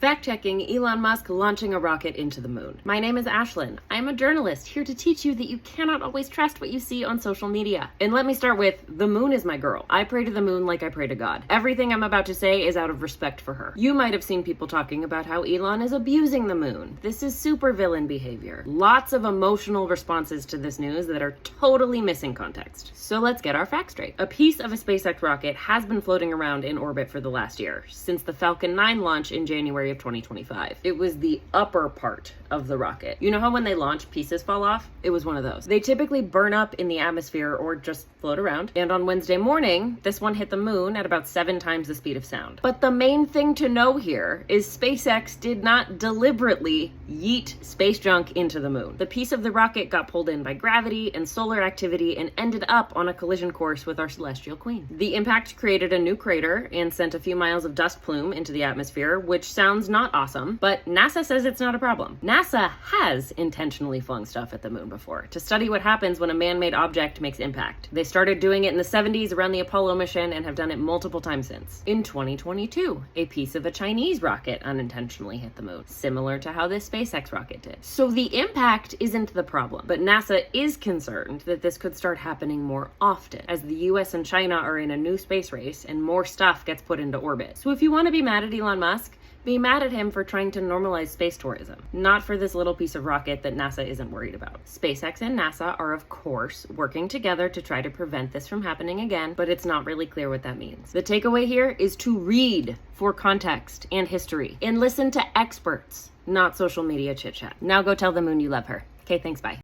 Fact-checking Elon Musk launching a rocket into the moon. My name is Ashlyn. I'm a journalist here to teach you that you cannot always trust what you see on social media. And let me start with, the moon is my girl. I pray to the moon like I pray to God. Everything I'm about to say is out of respect for her. You might have seen people talking about how Elon is abusing the moon. This is supervillain behavior. Lots of emotional responses to this news that are totally missing context. So let's get our facts straight. A piece of a SpaceX rocket has been floating around in orbit for the last year, since the Falcon 9 launch in January of 2025. It was the upper part of the rocket. You know how when they launch, pieces fall off? It was one of those. They typically burn up in the atmosphere or just float around. And on Wednesday morning, this one hit the moon at about 7 times the speed of sound. But the main thing to know here is SpaceX did not deliberately yeet space junk into the moon. The piece of the rocket got pulled in by gravity and solar activity and ended up on a collision course with our celestial queen. The impact created a new crater and sent a few miles of dust plume into the atmosphere, which sounds not awesome, but NASA says it's not a problem. NASA has intentionally flung stuff at the moon before to study what happens when a man-made object makes impact. They started doing it in the 70s around the Apollo mission and have done it multiple times since. In 2022, a piece of a Chinese rocket unintentionally hit the moon, similar to how this SpaceX rocket did. So the impact isn't the problem, but NASA is concerned that this could start happening more often as the US and China are in a new space race and more stuff gets put into orbit. So if you want to be mad at Elon Musk, be mad at him for trying to normalize space tourism, not for this little piece of rocket that NASA isn't worried about. SpaceX and NASA are, of course, working together to try to prevent this from happening again, but it's not really clear what that means. The takeaway here is to read for context and history and listen to experts, not social media chit chat. Now go tell the moon you love her. Okay, thanks, bye.